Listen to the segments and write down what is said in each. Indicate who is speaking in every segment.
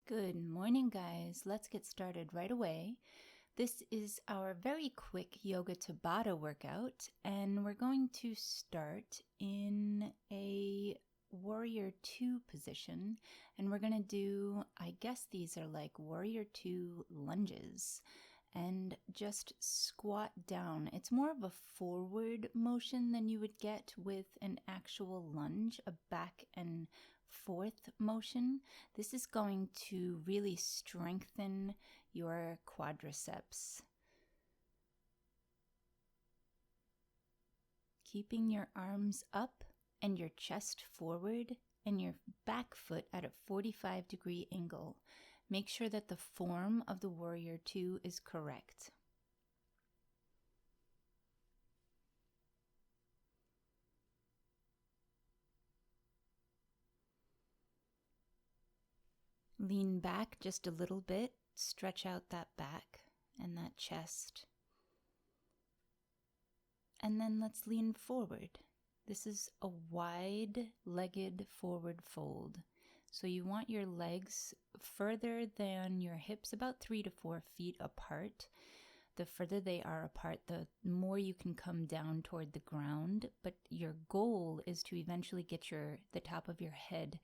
Speaker 1: Good morning, guys. Let's get started right away. This is our very quick yoga Tabata workout, and we're going to start in a warrior 2 position, and we're going to do, I guess these are like warrior 2 lunges, and just squat down. It's more of a forward motion than you would get with an actual lunge, a back and forth motion. This is going to really strengthen your quadriceps. Keeping your arms up and your chest forward and your back foot at a 45-degree angle. Make sure that the form of the warrior 2 is correct. Lean back just a little bit, stretch out that back and that chest. And then let's lean forward. This is a wide-legged forward fold. So you want your legs further than your hips, about 3 to 4 feet apart. The further they are apart, the more you can come down toward the ground. But your goal is to eventually get the top of your head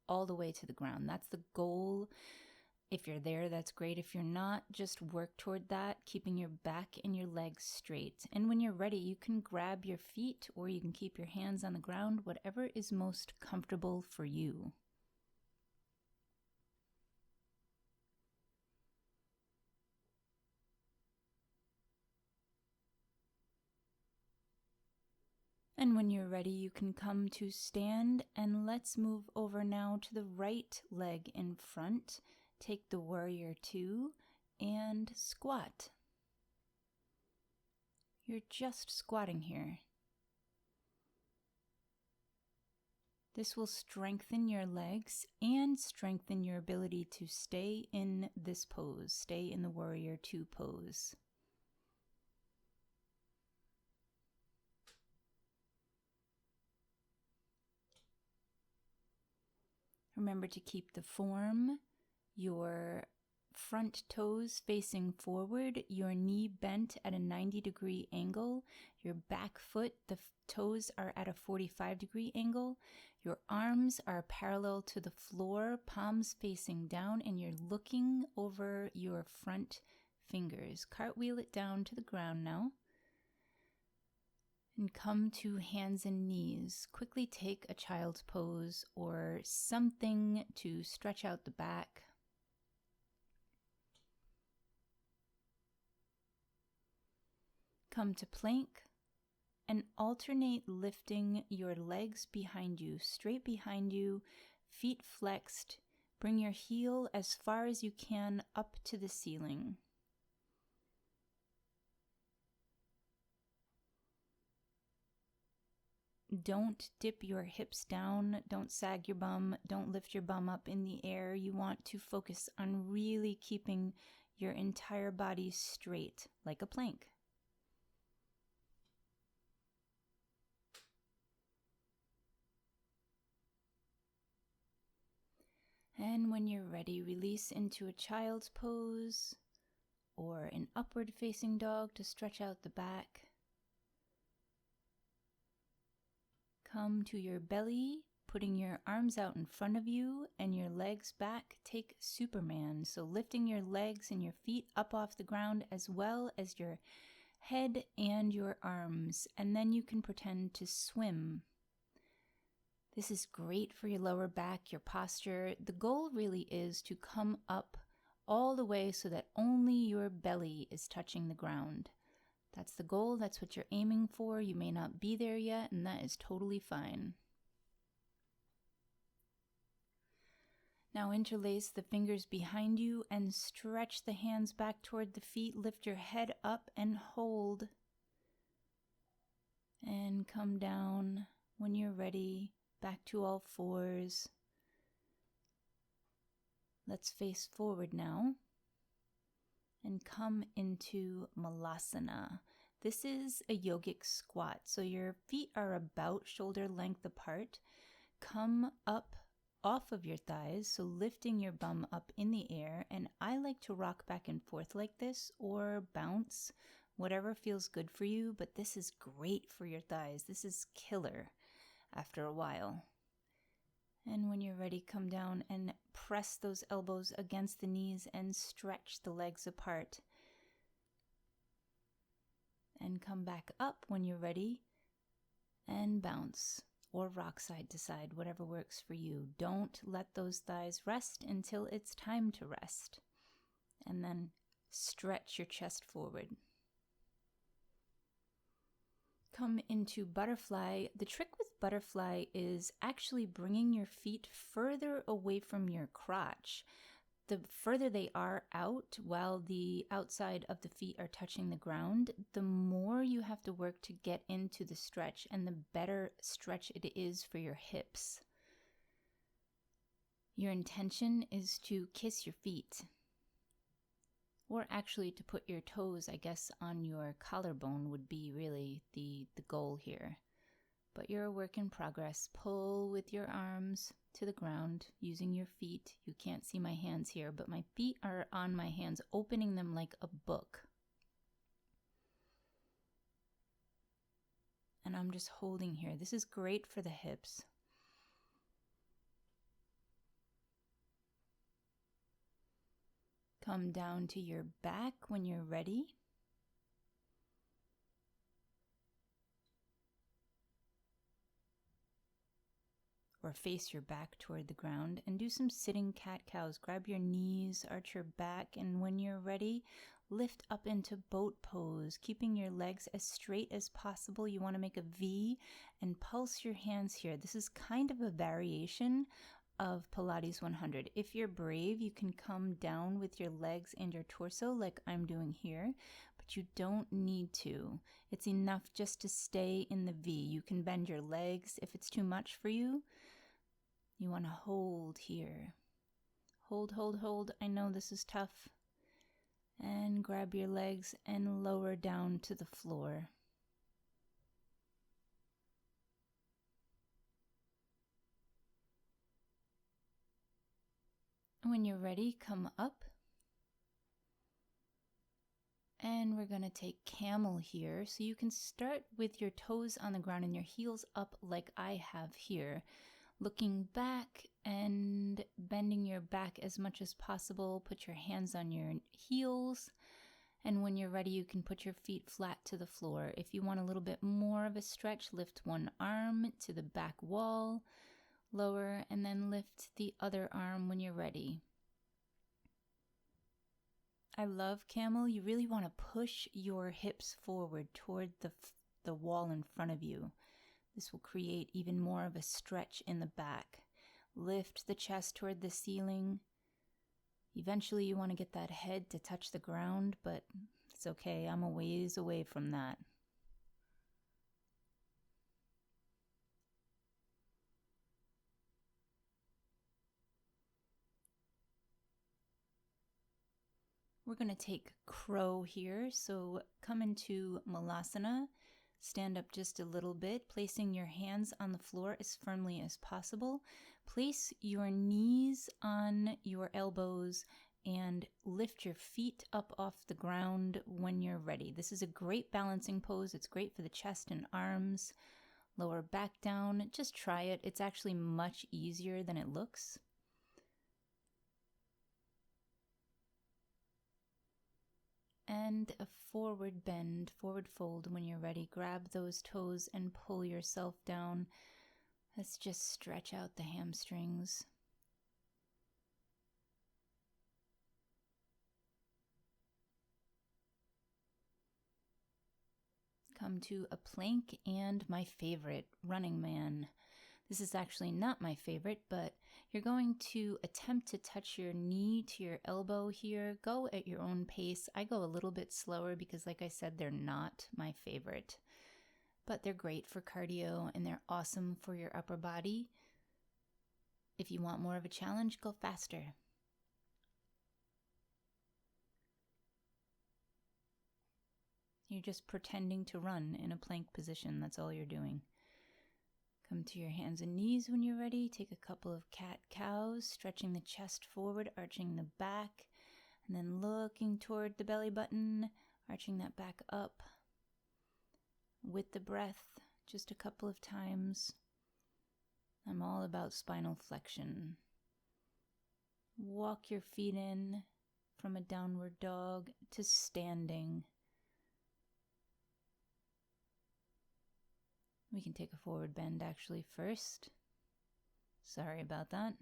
Speaker 1: all the way to the ground. That's the goal. If you're there, that's great. If you're not, just work toward that, keeping your back and your legs straight. And when you're ready, you can grab your feet or you can keep your hands on the ground, whatever is most comfortable for you. And when you're ready, you can come to stand, and let's move over now to the right leg in front. Take the warrior 2 and squat. You're just squatting here. This will strengthen your legs and strengthen your ability to stay in this pose, stay in the warrior 2 pose. Remember to keep the form, your front toes facing forward, your knee bent at a 90-degree angle, your back foot, the toes are at a 45-degree angle, your arms are parallel to the floor, palms facing down, and you're looking over your front fingers. Cartwheel it down to the ground now. And come to hands and knees. Quickly take a child's pose or something to stretch out the back. Come to plank and alternate lifting your legs behind you, straight behind you, feet flexed. Bring your heel as far as you can up to the ceiling. Don't dip your hips down, don't sag your bum, don't lift your bum up in the air. You want to focus on really keeping your entire body straight, like a plank. And when you're ready, release into a child's pose or an upward facing dog to stretch out the back. Come to your belly, putting your arms out in front of you and your legs back. Take Superman, so lifting your legs and your feet up off the ground as well as your head and your arms. And then you can pretend to swim. This is great for your lower back, your posture. The goal really is to come up all the way so that only your belly is touching the ground. That's the goal, that's what you're aiming for. You may not be there yet, and that is totally fine. Now interlace the fingers behind you and stretch the hands back toward the feet. Lift your head up and hold. And come down when you're ready, back to all fours. Let's face forward now and come into Malasana. This is a yogic squat, so your feet are about shoulder length apart. Come up off of your thighs, so lifting your bum up in the air. And I like to rock back and forth like this or bounce, whatever feels good for you, but this is great for your thighs. This is killer after a while. And when you're ready, come down and press those elbows against the knees and stretch the legs apart. And come back up when you're ready and bounce or rock side to side, whatever works for you. Don't let those thighs rest until it's time to rest. And then stretch your chest forward. Come into butterfly. The trick with butterfly is actually bringing your feet further away from your crotch. The further they are out while the outside of the feet are touching the ground, the more you have to work to get into the stretch, and the better stretch it is for your hips. Your intention is to kiss your feet, or actually to put your toes, I guess, on your collarbone would be really the goal here. But you're a work in progress. Pull with your arms to the ground using your feet. You can't see my hands here, but my feet are on my hands, opening them like a book. And I'm just holding here. This is great for the hips. Come down to your back when you're ready. Or face your back toward the ground and do some sitting cat-cows. Grab your knees, arch your back, and when you're ready, lift up into boat pose, keeping your legs as straight as possible. You want to make a V and pulse your hands here. This is kind of a variation of Pilates 100. If you're brave, you can come down with your legs and your torso like I'm doing here, but you don't need to. It's enough just to stay in the V. You can bend your legs if it's too much for you. You want to hold here. Hold, hold, hold. I know this is tough. And grab your legs and lower down to the floor. When you're ready, come up. And we're going to take camel here. So you can start with your toes on the ground and your heels up like I have here. Looking back and bending your back as much as possible. Put your hands on your heels. And when you're ready, you can put your feet flat to the floor. If you want a little bit more of a stretch, lift one arm to the back wall, lower, and then lift the other arm when you're ready. I love camel. You really want to push your hips forward toward the wall in front of you. This will create even more of a stretch in the back. Lift the chest toward the ceiling. Eventually you want to get that head to touch the ground, but it's okay. I'm a ways away from that. We're going to take crow here. So come into Malasana. Stand up just a little bit, placing your hands on the floor as firmly as possible. Place your knees on your elbows and lift your feet up off the ground when you're ready. This is a great balancing pose. It's great for the chest and arms. Lower back down. Just try it. It's actually much easier than it looks. And a forward bend, forward fold when you're ready. Grab those toes and pull yourself down. Let's just stretch out the hamstrings. Come to a plank and my favorite, running man. This is actually not my favorite, but you're going to attempt to touch your knee to your elbow here. Go at your own pace. I go a little bit slower because, like I said, they're not my favorite. But they're great for cardio and they're awesome for your upper body. If you want more of a challenge, go faster. You're just pretending to run in a plank position. That's all you're doing. Come to your hands and knees when you're ready. Take a couple of cat-cows, stretching the chest forward, arching the back, and then looking toward the belly button, arching that back up. With the breath, just a couple of times. I'm all about spinal flexion. Walk your feet in from a downward dog to standing. We can take a forward bend actually first. Sorry about that.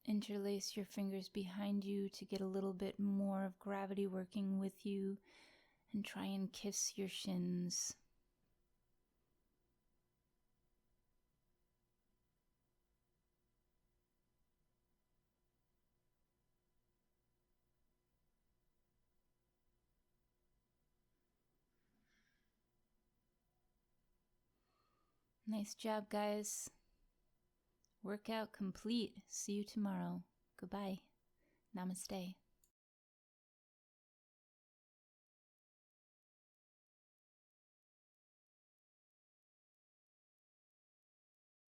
Speaker 1: Interlace your fingers behind you to get a little bit more of gravity working with you, and try and kiss your shins. Nice job, guys. Workout complete. See you tomorrow. Goodbye. Namaste.